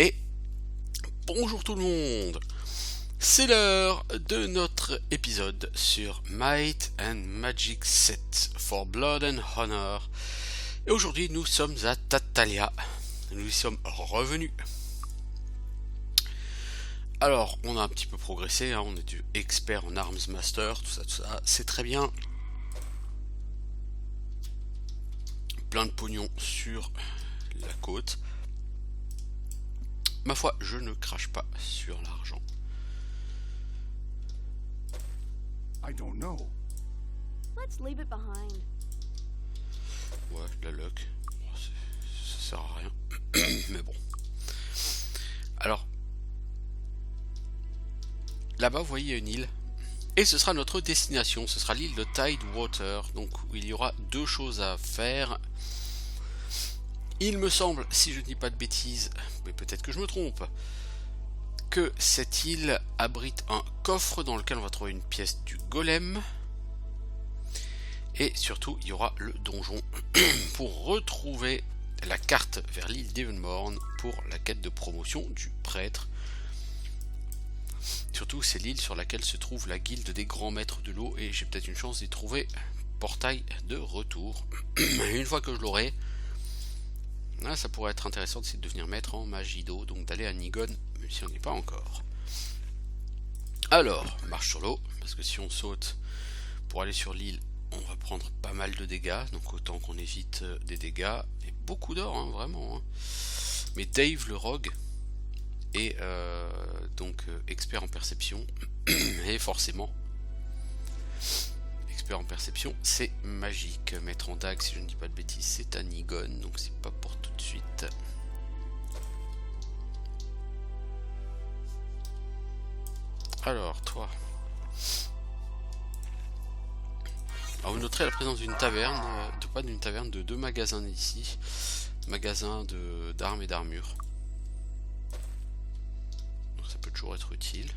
Et bonjour tout le monde. C'est l'heure de notre épisode sur Might and Magic 7 for Blood and Honor. Et aujourd'hui nous sommes à Tatalia. Nous y sommes revenus. Alors on a un petit peu progressé, hein, on est du expert en Arms Master, tout ça, c'est très bien. Plein de pognon sur la côte. Ma foi, je ne crache pas sur l'argent. I don't know. Let's leave it behind. Ouais, la luck. Ça sert à rien. Mais bon. Alors. Là-bas, vous voyez, il y a une île. Et ce sera notre destination. Ce sera l'île de Tidewater. Donc, où il y aura deux choses à faire. Il me semble, si je ne dis pas de bêtises, mais peut-être que je me trompe, que cette île abrite un coffre dans lequel on va trouver une pièce du golem. Et surtout, il y aura le donjon pour retrouver la carte vers l'île d'Evenmorn pour la quête de promotion du prêtre. Surtout, c'est l'île sur laquelle se trouve la guilde des grands maîtres de l'eau et j'ai peut-être une chance d'y trouver portail de retour. Une fois que je l'aurai, là, ça pourrait être intéressant de devenir maître en magie d'eau, donc d'aller à Nigon, même si on n'y est pas encore. Alors, marche sur l'eau, parce que si on saute pour aller sur l'île, on va prendre pas mal de dégâts, donc autant qu'on évite des dégâts, et beaucoup d'or, hein, vraiment. Hein. Mais Dave le rogue est donc expert en perception, et forcément, expert en perception, c'est magique. Mettre en dague, si je ne dis pas de bêtises, c'est à Nigon, donc c'est pas pour tout de suite. Alors, toi. Alors, vous noterez la présence d'une taverne, pas d'une taverne, de deux magasins ici. Magasins d'armes et d'armures. Donc ça peut toujours être utile.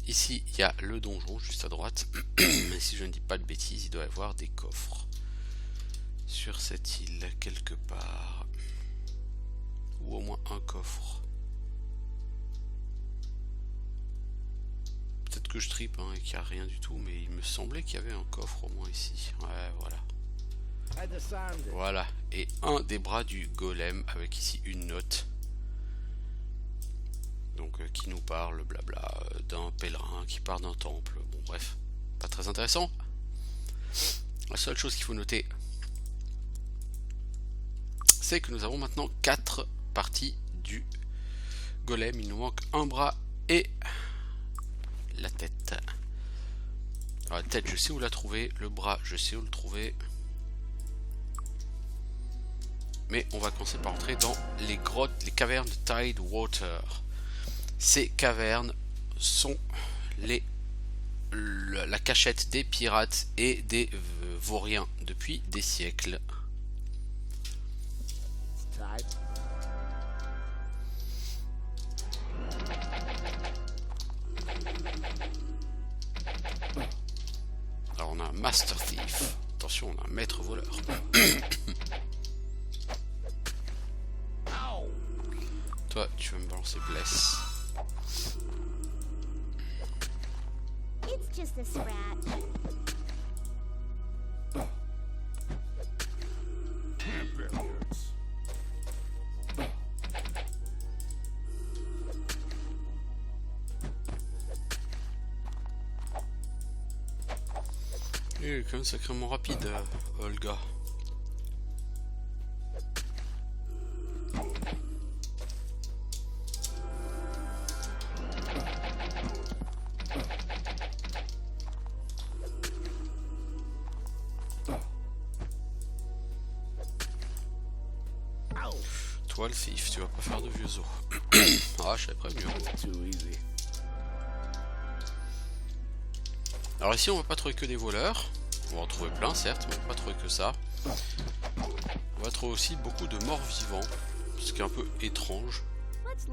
Ici, il y a le donjon juste à droite. Mais si je ne dis pas de bêtises, il doit y avoir des coffres sur cette île, quelque part. Ou au moins un coffre. Peut-être que je tripe hein, et qu'il n'y a rien du tout, mais il me semblait qu'il y avait un coffre au moins ici. Ouais, voilà. Voilà. Et un des bras du golem avec ici une note. Donc qui nous parle, blabla, d'un pèlerin qui part d'un temple. Bon bref, pas très intéressant. La seule chose qu'il faut noter, c'est que nous avons maintenant 4 parties du golem. Il nous manque un bras et la tête. Alors, la tête, je sais où la trouver. Le bras, je sais où le trouver. Mais on va commencer par entrer dans les grottes, les cavernes de Tidewater. Ces cavernes sont la cachette des pirates et des vauriens depuis des siècles. Alors on a un Master Thief. Attention, on a un maître voleur. Toi, tu vas me balancer Bless. It's just a scratch. Il est quand même sacrément rapide, Olga. Toi le thief, tu vas pas faire de vieux os. Ah, je savais prévenu. Alors ici on va pas trouver que des voleurs. On va en trouver plein certes, mais on va pas trouver que ça. On va trouver aussi beaucoup de morts vivants, ce qui est un peu étrange. Parce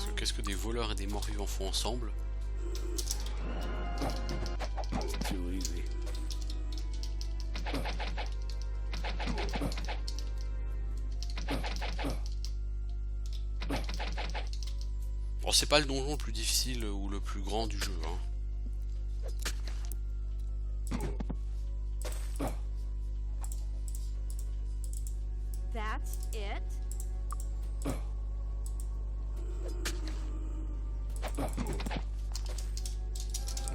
que qu'est-ce que des voleurs et des morts vivants font ensemble? c'est pas le donjon le plus difficile ou le plus grand du jeu, hein. That's it?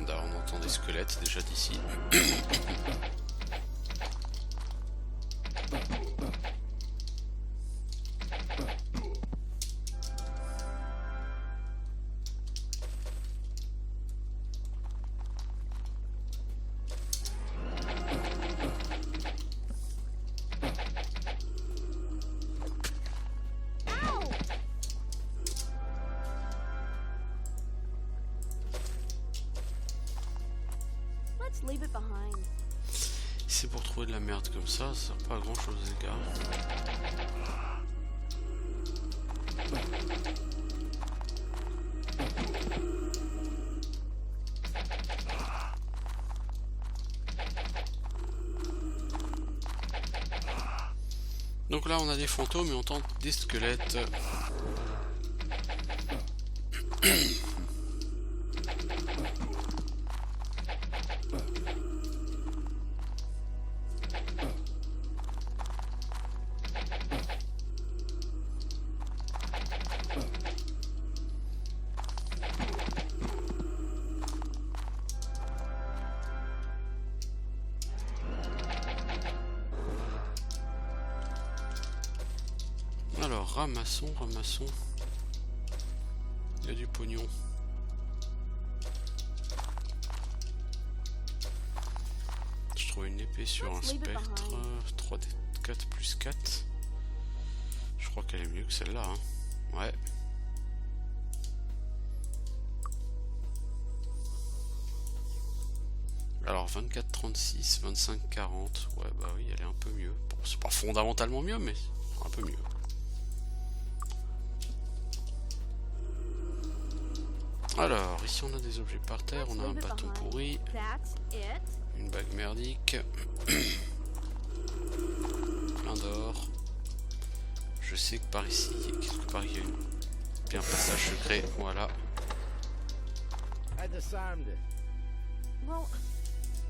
Là, on entend des squelettes déjà d'ici. Ow! Let's leave it behind. Si c'est pour trouver de la merde comme ça sert pas à grand chose les gars. Donc là on a des fantômes et on tente des squelettes. Alors ramassons. Il y a du pognon. Je trouve une épée sur un spectre. 3d4 plus 4. Je crois qu'elle est mieux que celle-là. Hein. Ouais. Alors 24-36, 25-40. Ouais bah oui, elle est un peu mieux. Bon, c'est pas fondamentalement mieux, mais un peu mieux. Alors, ici on a des objets par terre, on a un bâton pourri, That's it? une bague merdique, plein d'or. Je sais que par ici, quelque part il y a un passage secret, voilà. I disarmed it. Well,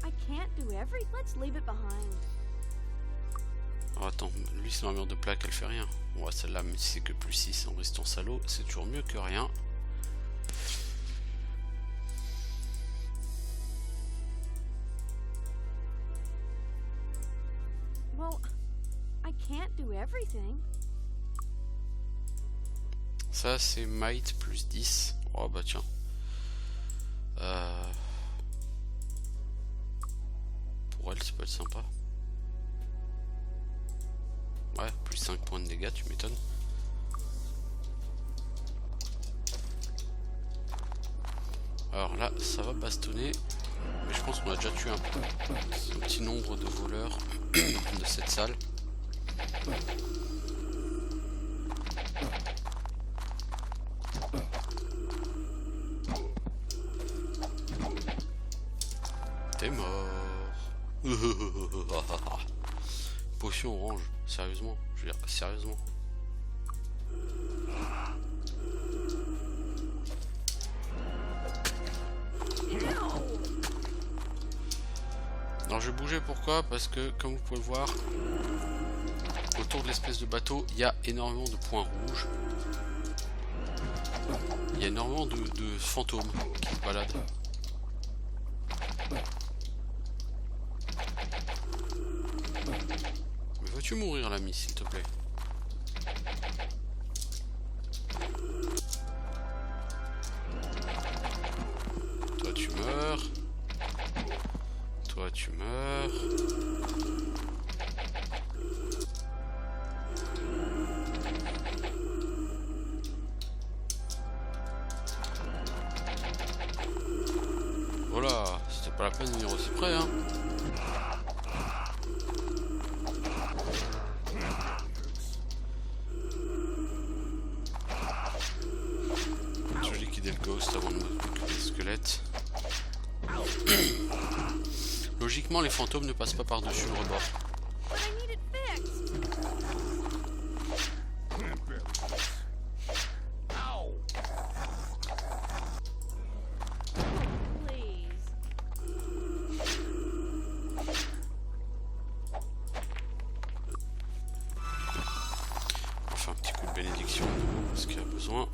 I can't do every. Let's leave it behind. Oh, attends, lui c'est l'armure de plaque, elle fait rien. Bon, celle-là, même si c'est que plus 6 en restant salaud, c'est toujours mieux que rien. Well, I can't do everything. Ça c'est might plus 10. Oh bah tiens. Pour elle ça peut être sympa. Ouais, plus 5 points de dégâts, tu m'étonnes. Alors là, ça va bastonner. Mais je pense qu'on a déjà tué un petit nombre de voleurs de cette salle. T'es mort. Potion orange, sérieusement, je veux dire, sérieusement. Alors je vais bouger, pourquoi? Parce que comme vous pouvez le voir, autour de l'espèce de bateau, il y a énormément de points rouges. Il y a énormément de fantômes qui se baladent. Mais veux-tu mourir l'ami, s'il te plaît? Toi tu meurs. Toi tu meurs. Voilà, c'était pas la peine de venir aussi près, hein. Je vais liquider le ghost avant de m'occuper des squelettes. Logiquement, les fantômes ne passent pas par-dessus le rebord. But I need it fixed. bénédiction de nouveau parce qu'il y a besoin.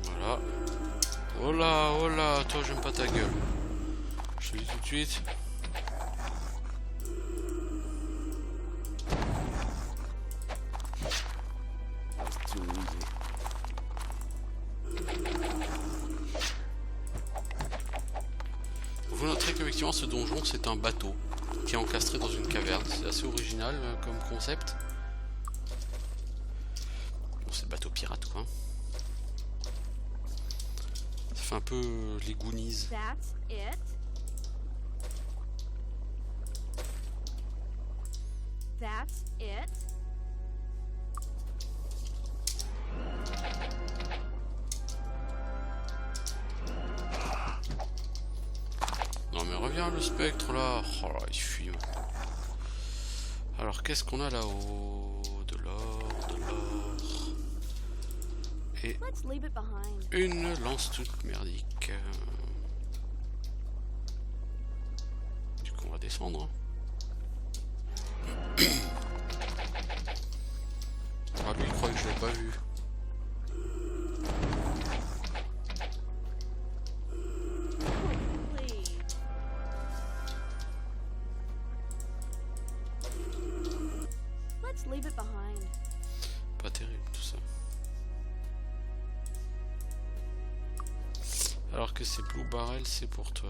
Voilà. Oh là, toi j'aime pas ta gueule. Je te dis tout de suite. Vous noterez qu'effectivement ce donjon c'est un bateau qui est encastré dans une caverne. C'est assez original comme concept. Bon, c'est bateau pirate quoi. Ça fait un peu les Goonies. That's it. That's it. Non mais reviens le spectre là. Oh là il fuit. Alors qu'est-ce qu'on a là-haut? De l'or, de l'or. Et Let's leave it behind. une lance toute merdique. Du coup on va descendre. Ah lui il croit que je l'ai pas vu. Please. Let's leave it behind. Pas terrible tout ça. Alors que c'est Blue Barrel, c'est pour toi.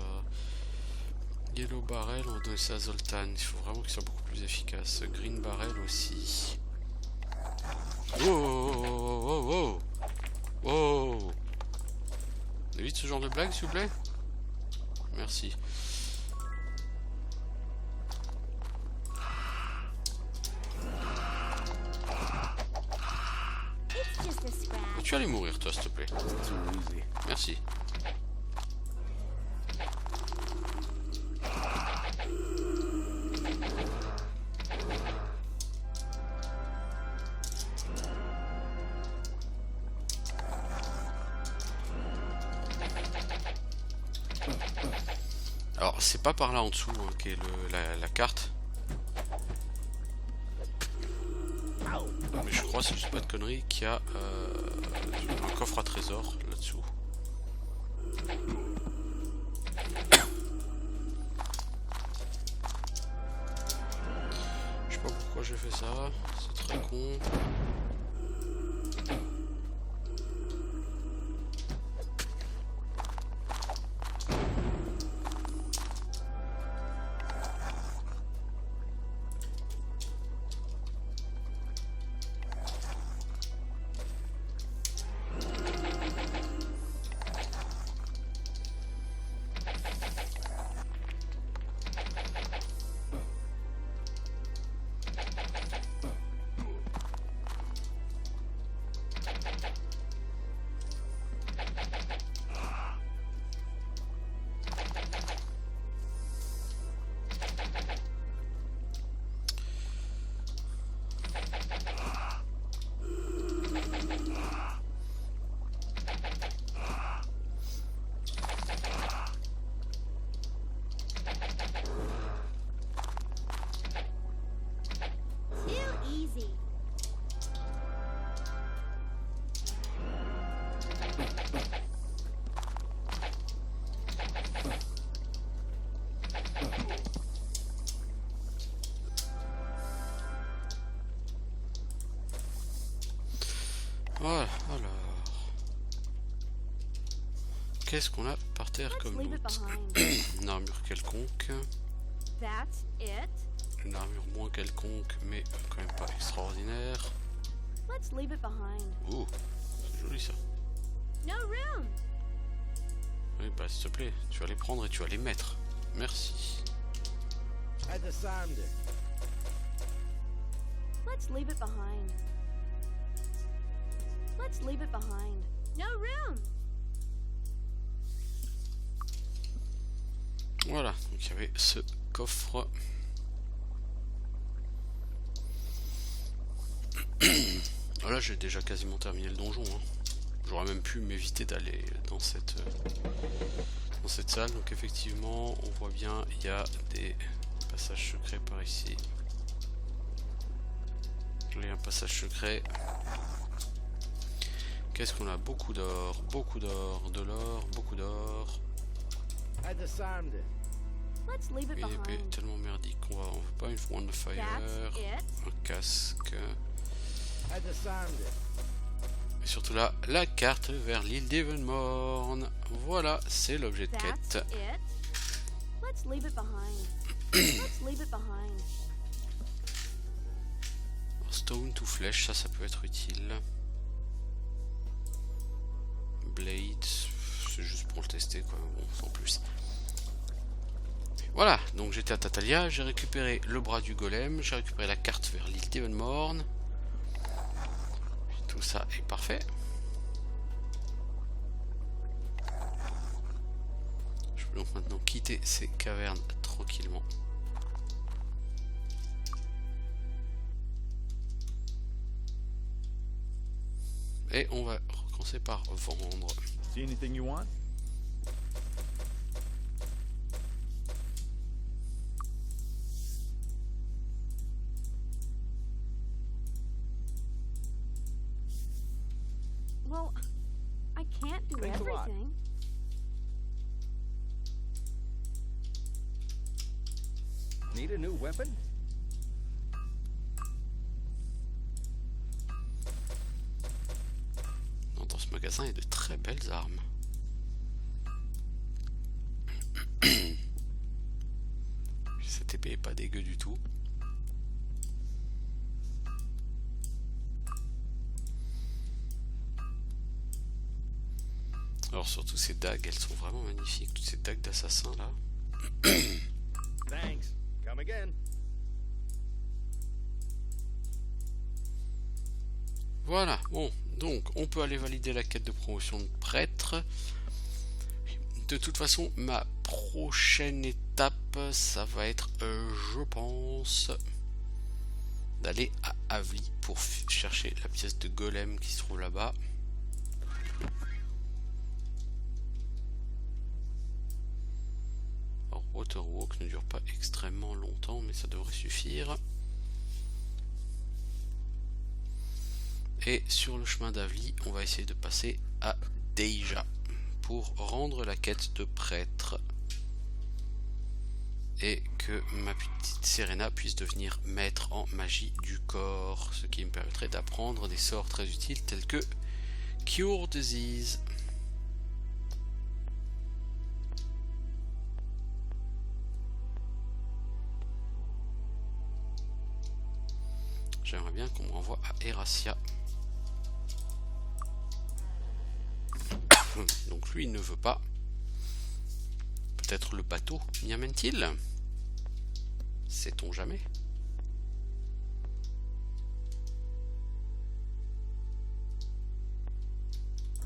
Yellow Barrel, on va donner ça à Zoltan. Il faut vraiment qu'il soit beaucoup plus efficace. Green Barrel aussi. Oh, oh, oh, oh, oh. Évite ce genre de blague s'il vous plaît. Merci. It's just a scratch. Tu allais mourir toi s'il te plaît. Merci. Alors c'est pas par là en dessous hein, qu'est la carte. Mais je crois, si je dis pas de conneries, qu'il y a un coffre à trésor là-dessous. Je sais pas pourquoi j'ai fait ça, c'est très con. Voilà, alors. Qu'est-ce qu'on a par terre Let's comme leave it loot? behind. Une armure quelconque. That's it. Une armure moins quelconque, mais quand même pas extraordinaire. Let's leave it behind. Oh, c'est joli ça. No room. Oui, bah s'il te plaît, tu vas les prendre et tu vas les mettre. Merci. I disarmed it. Let's leave it behind. Let's leave it behind. No room. Voilà, donc il y avait ce coffre. Voilà, j'ai déjà quasiment terminé le donjon. Hein. j'aurais même pu m'éviter d'aller dans cette salle. Donc effectivement, on voit bien, il y a des passages secrets par ici. Il y a un passage secret. Qu'est-ce qu'on a? Beaucoup d'or, de l'or, beaucoup d'or. I disarmed it. Let's leave it Une épée behind. tellement merdique qu'on veut pas une Wand of Fire, That's it. un casque. I disarmed it. Et surtout là, la carte vers l'île d'Evenmorn. Voilà, c'est l'objet de That's quête. it. Let's leave it behind. Let's leave it behind. Stone to flèche, ça peut être utile. Blade, c'est juste pour le tester quoi, bon, sans plus. Voilà, donc j'étais à Tatalia, j'ai récupéré le bras du golem, j'ai récupéré la carte vers l'île d'Evenmorn. Tout ça est parfait. Je peux donc maintenant quitter ces cavernes tranquillement. Et on va recommencer par vendre. See anything you want? Well, I can't do Thanks a lot. everything. Need a new weapon? Dans ce magasin, il y a de très belles armes. Cette épée est pas dégueu du tout. Alors surtout ces dagues, elles sont vraiment magnifiques, toutes ces dagues d'assassin là. Thanks. Come again. Voilà, bon, donc on peut aller valider la quête de promotion de prêtre. De toute façon, ma prochaine étape, ça va être, je pense, d'aller à Avli pour chercher la pièce de golem qui se trouve là-bas. Alors, Waterwalk ne dure pas extrêmement longtemps, mais ça devrait suffire. Et sur le chemin d'Avli, on va essayer de passer à Deija pour rendre la quête de prêtre et que ma petite Serena puisse devenir maître en magie du corps, ce qui me permettrait d'apprendre des sorts très utiles tels que Cure Disease. J'aimerais bien qu'on me renvoie à Erasia. Donc lui il ne veut pas. Peut-être le bateau m'y amène-t-il? Sait-on jamais?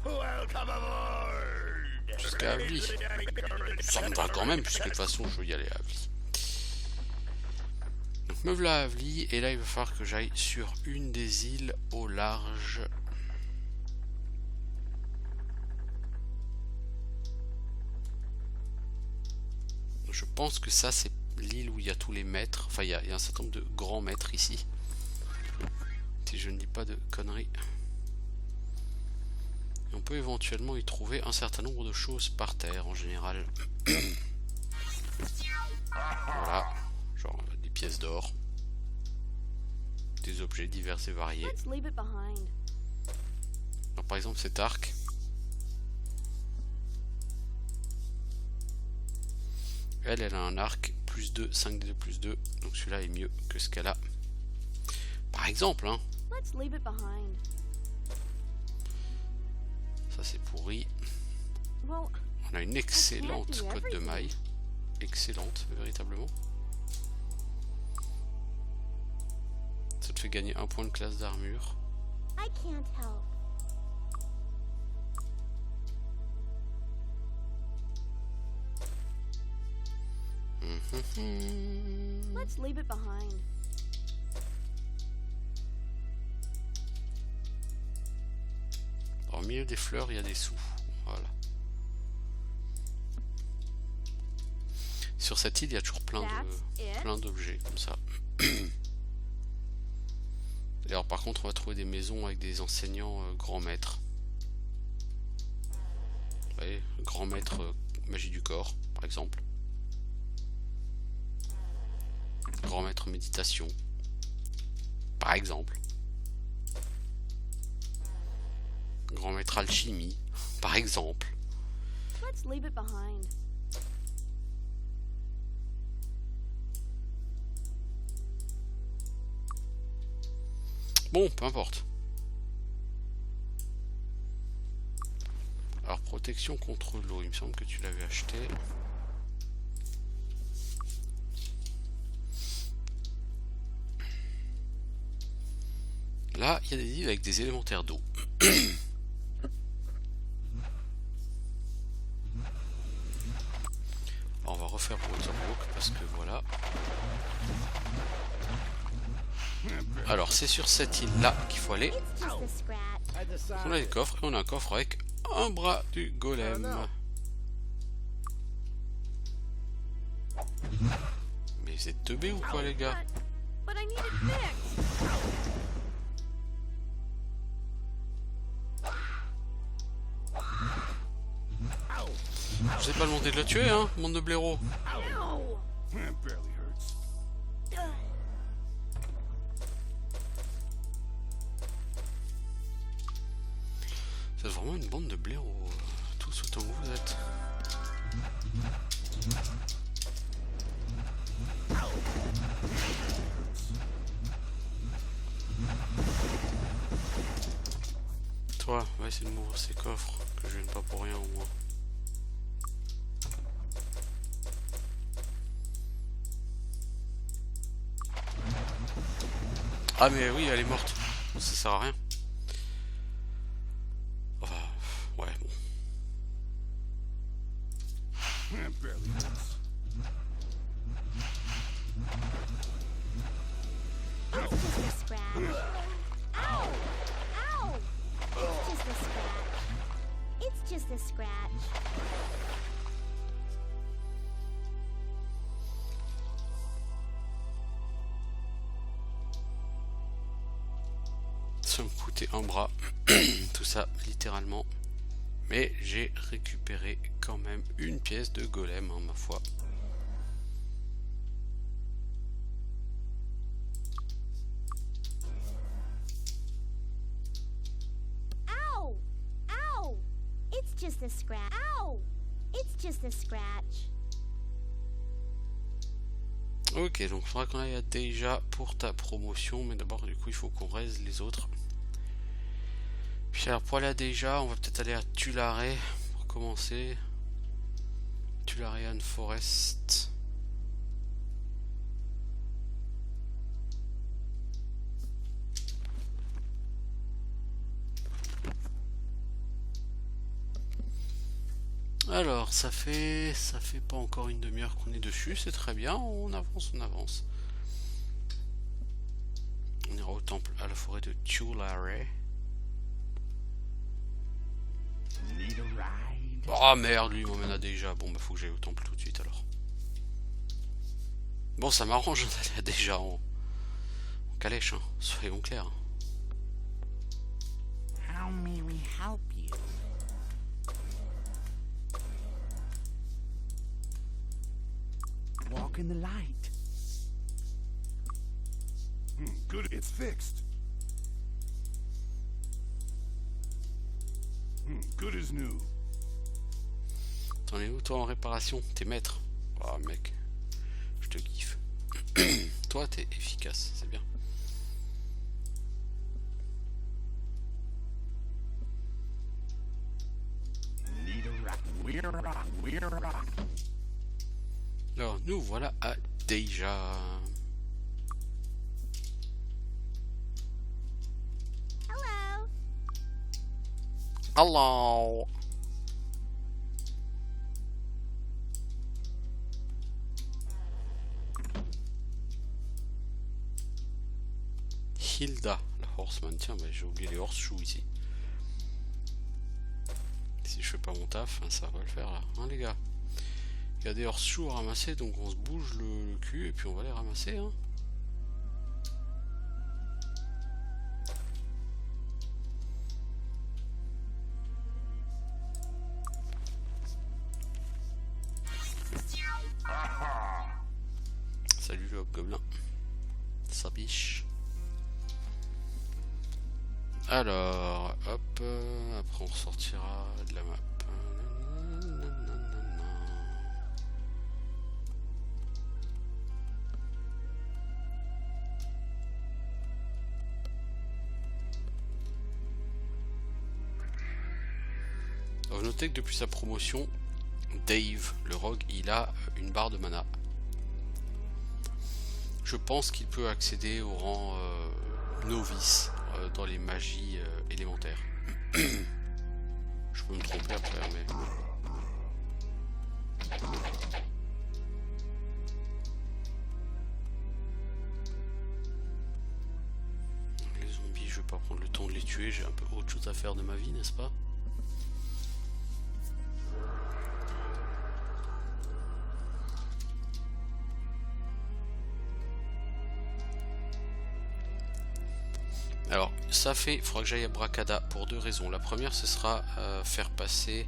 Welcome aboard. Jusqu'à Avli. Ça me va quand même, puisque de toute façon je veux y aller à Avli. Donc me voilà à Avli, et là il va falloir que j'aille sur une des îles au large. Je pense que ça c'est l'île où il y a tous les maîtres. Enfin il y a un certain nombre de grands maîtres ici. Si je ne dis pas de conneries. Et on peut éventuellement y trouver un certain nombre de choses par terre en général. Voilà. Genre des pièces d'or. Des objets divers et variés. Let's leave it behind. Alors, par exemple cet arc. Elle a un arc plus 2, 5d2 plus 2. Donc celui-là est mieux que ce qu'elle a. Par exemple, hein. Let's leave it behind. Ça c'est pourri. Well, On a une excellente cote de maille. Excellente, véritablement. Ça te fait gagner un point de classe d'armure. I can't help. Let's leave it behind. Alors milieu des fleurs, il y a des sous. Voilà. Sur cette île, il y a toujours plein d'objets comme ça. Et alors par contre, on va trouver des maisons avec des enseignants grands maîtres. Vous voyez, grand maître magie du corps, par exemple. Grand maître méditation, par exemple. Grand maître alchimie, par exemple. Let's leave it behind. Bon, peu importe. Alors, protection contre l'eau, il me semble que tu l'avais acheté. Là, il y a des îles avec des élémentaires d'eau. On va refaire Waterwalk parce que voilà. Alors, c'est sur cette île-là qu'il faut aller. It's just a scratch. On a des coffres et on a un coffre avec un bras du golem. Mais vous êtes teubés ou quoi, les gars? But I need it fixed. Je vous ai pas demandé de le tuer, hein, monde de blaireaux. Ow! It barely hurts. C'est vraiment une bande de blaireaux, tous autant que vous êtes. Toi, va essayer de m'ouvrir ces coffres, que je vienne pas pour rien au moins. Ah mais oui, elle est morte, ça sert à rien. Enfin, ouais, bon. It barely hurts. It's just a scratch. Ow! Ow! It's just a scratch. It's just a scratch. Ça me coûtait un bras, tout ça littéralement. Mais j'ai récupéré quand même une pièce de golem, hein, ma foi. Ow! Ow! It's just a scratch. Ow! It's just a scratch. Ok, donc il faudra qu'on aille à déjà pour ta promotion, mais d'abord du coup il faut qu'on raise les autres. Puis alors pour aller à déjà, on va peut-être aller à Tulare pour commencer. Tularean Forest. Alors ça fait pas encore une demi-heure qu'on est dessus, c'est très bien, on avance, on avance. On ira au temple à la forêt de Tulare. Need a ride? Oh merde, lui il m'emmène à déjà. Bon bah faut que j'aille au temple tout de suite alors. Bon ça m'arrange d'aller à déjà en calèche, hein, soyons clairs. How may we help you? Walk in the light. Good, it's fixed. Good as new. T'en es où toi en réparation? T'es maître. Oh mec, je te kiffe. Toi t'es efficace, c'est bien. Need a ride? We're rock. Alors nous voilà à déjà. Hello. Hello. Hilda, la horseman. Tiens, bah, j'ai oublié les horseshoes ici. Si je fais pas mon taf, ça va le faire là, hein les gars. Il y a des horseshoes à ramasser, donc on se bouge le cul et puis on va les ramasser, hein. Salut le hobgoblin. Ça biche. Alors, hop, après on ressortira de la map. Alors, notez que depuis sa promotion, Dave, le rogue, il a une barre de mana. Je pense qu'il peut accéder au rang novice dans les magies élémentaires. Je peux me tromper après, mais... Les zombies, je vais pas prendre le temps de les tuer, j'ai un peu autre chose à faire de ma vie, n'est-ce pas? Alors, ça fait, il faudra que j'aille à Bracada pour deux raisons. La première, ce sera faire passer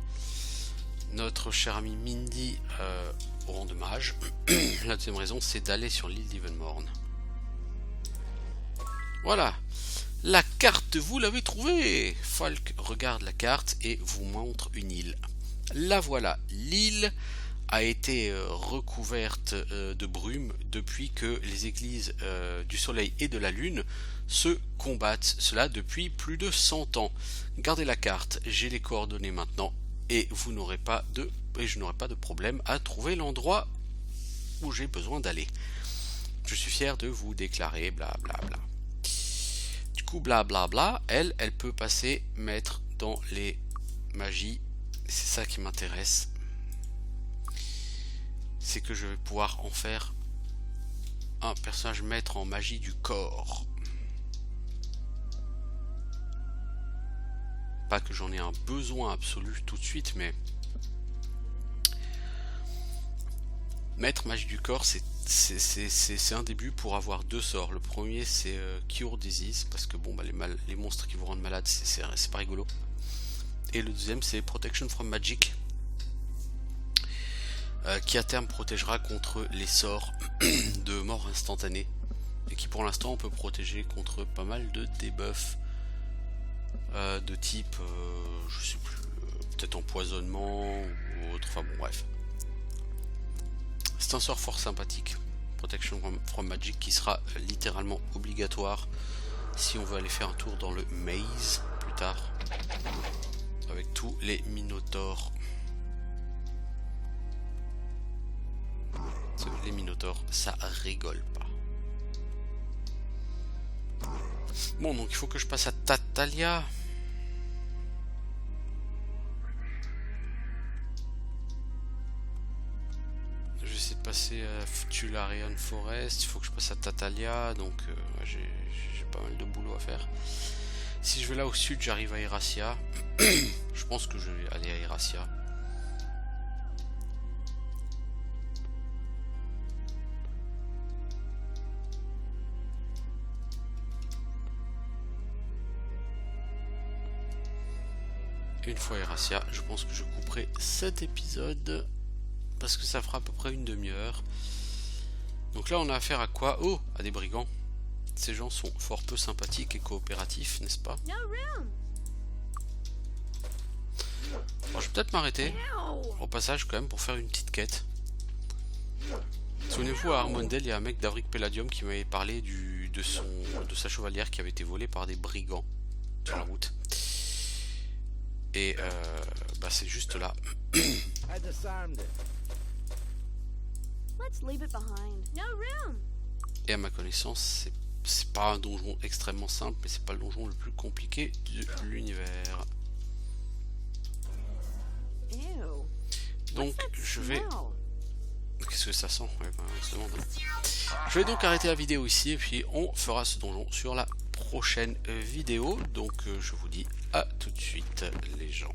notre cher ami Mindy au rang de mage. La deuxième raison, c'est d'aller sur l'île d'Evenmorn. Voilà, la carte, vous l'avez trouvée. Falk regarde la carte et vous montre une île. La voilà, l'île a été recouverte de brume depuis que les églises du soleil et de la lune se combattent, cela depuis plus de 100 ans. Gardez la carte, j'ai les coordonnées maintenant et vous n'aurez pas de je n'aurai pas de problème à trouver l'endroit où j'ai besoin d'aller. Je suis fier de vous déclarer blablabla. Du coup blablabla, elle peut passer maître dans les magies, c'est ça qui m'intéresse. C'est que je vais pouvoir en faire un personnage maître en magie du corps. Pas que j'en ai un besoin absolu tout de suite, mais maître magie du corps, c'est un début pour avoir deux sorts. Le premier, c'est Cure Disease, parce que bon, bah, les monstres qui vous rendent malade, c'est pas rigolo. Et le deuxième, c'est Protection from Magic, qui à terme protégera contre les sorts de mort instantanée, et qui pour l'instant peut protéger contre pas mal de debuffs de type, je sais plus, peut-être empoisonnement ou autre, enfin bon bref. C'est un sort fort sympathique, Protection from Magic, qui sera littéralement obligatoire si on veut aller faire un tour dans le maze plus tard, avec tous les minotaures. Les minotaures, ça rigole pas. Bon, donc il faut que je passe à Tatalia. Je vais essayer de passer à Tularian Forest. Il faut que je passe à Tatalia, donc j'ai pas mal de boulot à faire. Si je vais là au sud, j'arrive à Erasia. Je pense que je vais aller à Erasia. Une fois Erasia, je pense que je couperai cet épisode parce que ça fera à peu près une demi-heure. Donc là on a affaire à quoi? Oh, à des brigands. Ces gens sont fort peu sympathiques et coopératifs, n'est-ce pas? Alors, je vais peut-être m'arrêter au passage quand même pour faire une petite quête. Souvenez-vous, à Armondale, il y a un mec d'Avric Palladium qui m'avait parlé de sa chevalière qui avait été volée par des brigands sur la route. Et bah c'est juste là. Et à ma connaissance, c'est pas un donjon extrêmement simple, mais c'est pas le donjon le plus compliqué de l'univers. Donc je vais... Qu'est-ce que ça sent? Ouais, bah, on se demande, hein. Je vais donc arrêter la vidéo ici et puis on fera ce donjon sur la prochaine vidéo. Donc je vous dis à tout de suite les gens.